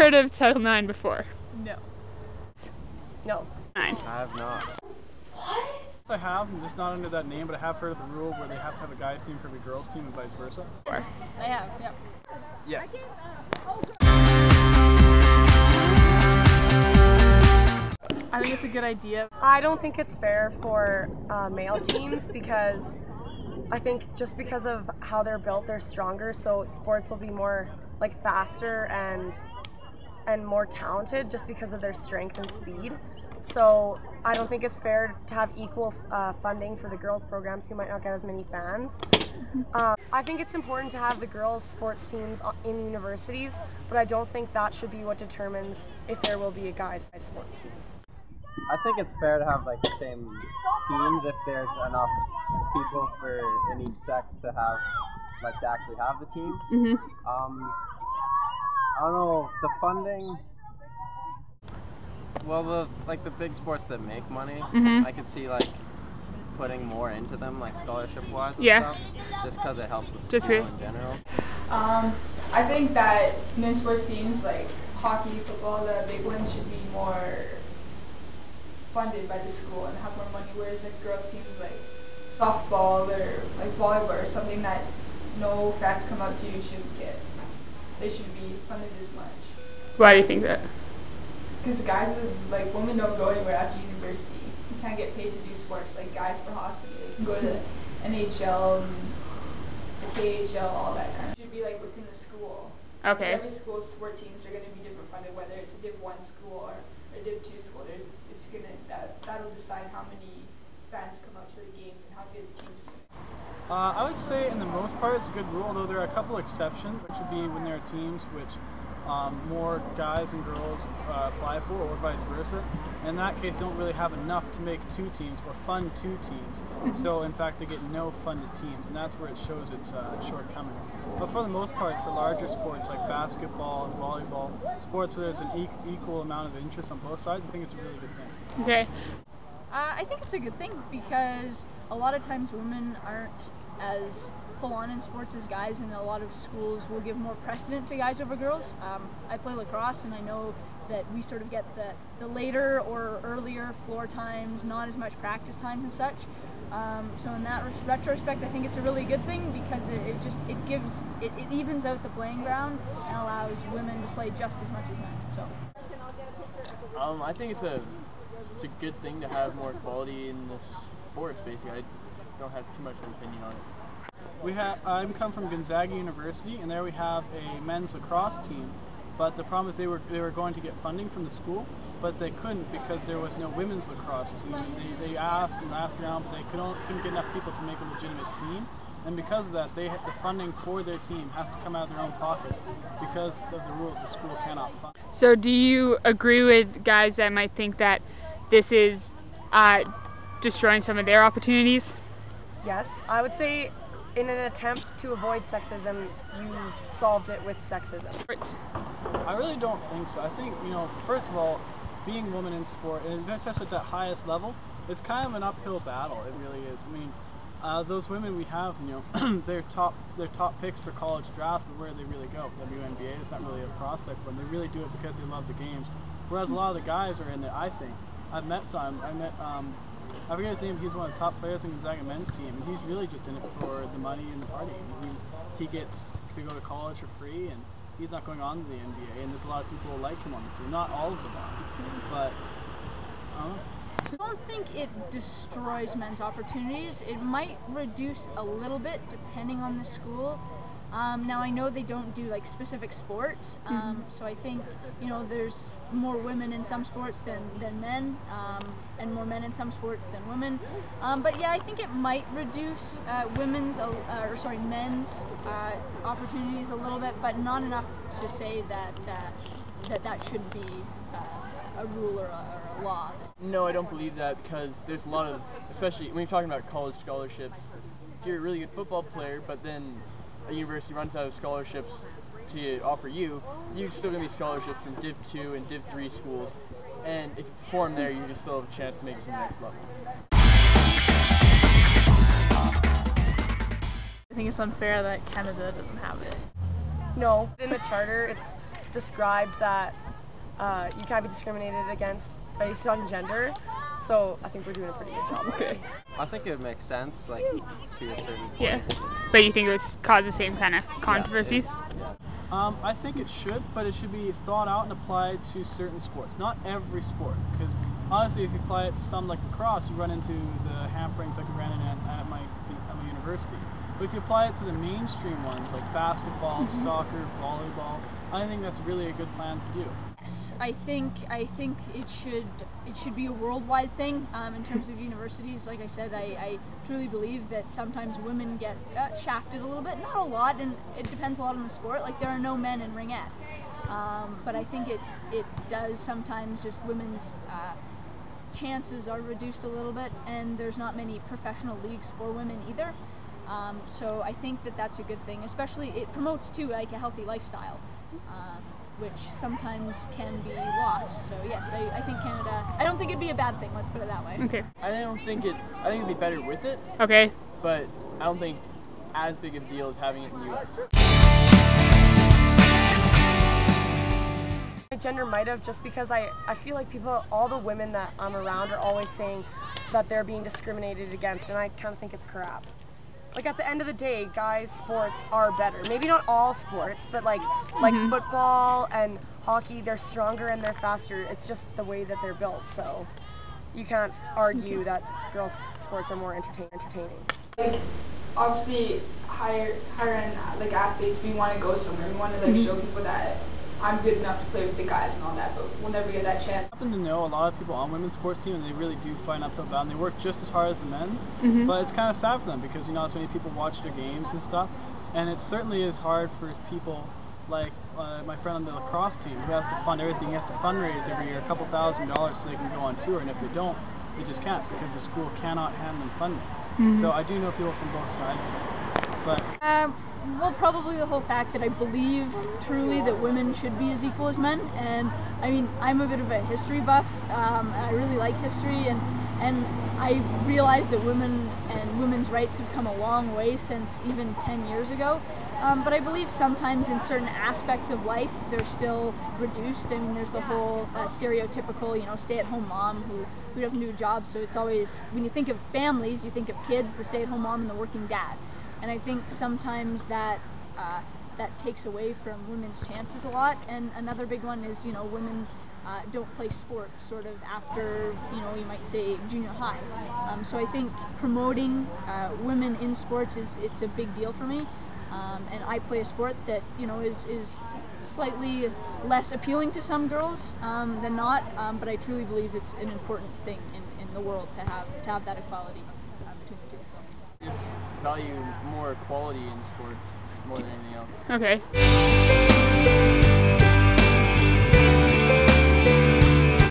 heard of Title IX before? No. No. Nine. I have not. I have, and just not under that name, but I have heard of the rule where they have to have a guys team for every girls team and vice versa. Four. I have, yep. Yes. I think it's a good idea. I don't think it's fair for male teams because I think just because of how they're built, they're stronger, so sports will be more like faster and more talented just because of their strength and speed. So I don't think it's fair to have equal funding for the girls' programs who might not get as many fans. I think it's important to have the girls' sports teams in universities, but I don't think that should be what determines if there will be a guys' sports team. I think it's fair to have like the same teams if there's enough people in each sex to have to actually have the team. I don't know, the funding. Well, the big sports that make money, I could see putting more into them, scholarship-wise and stuff, just because it helps with school in general. I think that men's sports teams like hockey, football, the big ones should be more funded by the school and have more money, whereas girls teams like softball or volleyball or something that no fans come out to shouldn't get. They shouldn't be funded as much. Why do you think that? Because guys, women don't go anywhere after university. You can't get paid to do sports like guys for hockey. They can go to the NHL and the KHL, all that kind of. It should be within the school. Okay. Every school's sport teams are going to be different funded, whether it's a Div 1 school or a Div 2 school. That'll decide how many fans come out to the games and how good the teams are. I would say in the most part it's a good rule, though there are a couple exceptions, which would be when there are teams which more guys and girls apply for, or vice versa. In that case, they don't really have enough to make two teams or fund two teams. So in fact, they get no funded teams, and that's where it shows its shortcomings. But for the most part, for larger sports like basketball and volleyball, sports where there's an equal amount of interest on both sides, I think it's a really good thing. Okay. I think it's a good thing because a lot of times women aren't as full-on in sports as guys, and a lot of schools will give more precedent to guys over girls. I play lacrosse, and I know that we sort of get the later or earlier floor times, not as much practice times and such. So in that retrospect, I think it's a really good thing because it evens out the playing ground and allows women to play just as much as men. So. I think it's a good thing to have more quality in the sports. Basically, I don't have too much of an opinion on it. I come from Gonzaga University, and there we have a men's lacrosse team. But the problem is they were going to get funding from the school, but they couldn't because there was no women's lacrosse team. They asked and asked around, but they couldn't get enough people to make a legitimate team. And because of that, the funding for their team has to come out of their own pockets because of the rules the school cannot fund. So do you agree with guys that might think that this is destroying some of their opportunities? Yes, I would say in an attempt to avoid sexism, you solved it with sexism. I really don't think so. I think, first of all, being a woman in sport, and especially at that highest level, it's kind of an uphill battle. It really is. I mean, those women we have, they're top picks for college draft, but where do they really go? WNBA is not really a prospect for them. They really do it because they love the games. Whereas a lot of the guys are in there, I think. I've met some. I forget his name. He's one of the top players in Gonzaga men's team, and he's really just in it for the money and the party. He gets to go to college for free, and he's not going on to the NBA. And there's a lot of people who like him on the team. Not all of them are, but I don't know. I don't think it destroys men's opportunities. It might reduce a little bit depending on the school. Now I know they don't do specific sports, so I think there's more women in some sports than men, and more men in some sports than women. But yeah, I think it might reduce men's opportunities a little bit, but not enough to say that that should be a rule or a law. No, I don't believe that because there's a lot of, especially when you're talking about college scholarships, if you're a really good football player, but then a university runs out of scholarships to offer you're still going to be scholarships from Div 2 and Div 3 schools, and if you perform there, you can still have a chance to make it to the next level. I think it's unfair that Canada doesn't have it. No, in the charter, it's described that you can't be discriminated against based on gender. So I think we're doing a pretty good job. Okay. I think it would make sense, like, to a certain point. Yeah. But you think it would cause the same kind of controversies? Yeah. I think it should, but it should be thought out and applied to certain sports. Not every sport, because honestly, if you apply it to some like lacrosse, you run into the hamperings like we ran into at my university. But if you apply it to the mainstream ones like basketball, soccer, volleyball, I think that's really a good plan to do. I think it should be a worldwide thing in terms of universities. Like I said, I truly believe that sometimes women get shafted a little bit, not a lot, and it depends a lot on the sport. Like there are no men in ringette, but I think it does sometimes just women's chances are reduced a little bit, and there's not many professional leagues for women either. So I think that's a good thing. Especially it promotes too like a healthy lifestyle. Which sometimes can be lost. So yes, I think Canada, I don't think it'd be a bad thing, let's put it that way. Okay. I think it'd be better with it, Okay. but I don't think as big a deal as having it in the US. Gender might have, just because I feel like all the women that I'm around are always saying that they're being discriminated against, and I kind of think it's crap. Like at the end of the day, guys' sports are better. Maybe not all sports, but like football and hockey, they're stronger and they're faster. It's just the way that they're built. So you can't argue that girls' sports are more entertaining. Like obviously, higher end like athletes, we want to go somewhere. We want to like show people that I'm good enough to play with the guys and all that, but we'll never get that chance. I happen to know a lot of people on women's sports team, and they really do fight an uphill battle, and they work just as hard as the men's, but it's kind of sad for them because, you know, so many people watch their games and stuff, and it certainly is hard for people like my friend on the lacrosse team who has to fund everything. He has to fundraise every year $2,000 so they can go on tour, and if they don't, they just can't because the school cannot hand them funding. So I do know people from both sides of it. But well, probably the whole fact that I believe truly that women should be as equal as men, and I mean, I'm a bit of a history buff. I really like history, and I realize that women and women's rights have come a long way since even 10 years ago. But I believe sometimes in certain aspects of life they're still reduced. I mean, there's the whole stereotypical, you know, stay-at-home mom who doesn't do a job. So it's always, when you think of families, you think of kids, the stay-at-home mom and the working dad. And I think sometimes that takes away from women's chances a lot. And another big one is, you know, women don't play sports sort of after, you know, you might say junior high. So I think promoting women in sports it's a big deal for me. And I play a sport that, you know, is slightly less appealing to some girls than not. But I truly believe it's an important thing in the world to have that equality between the two. So. Just value more equality in sports more than anything else. Okay.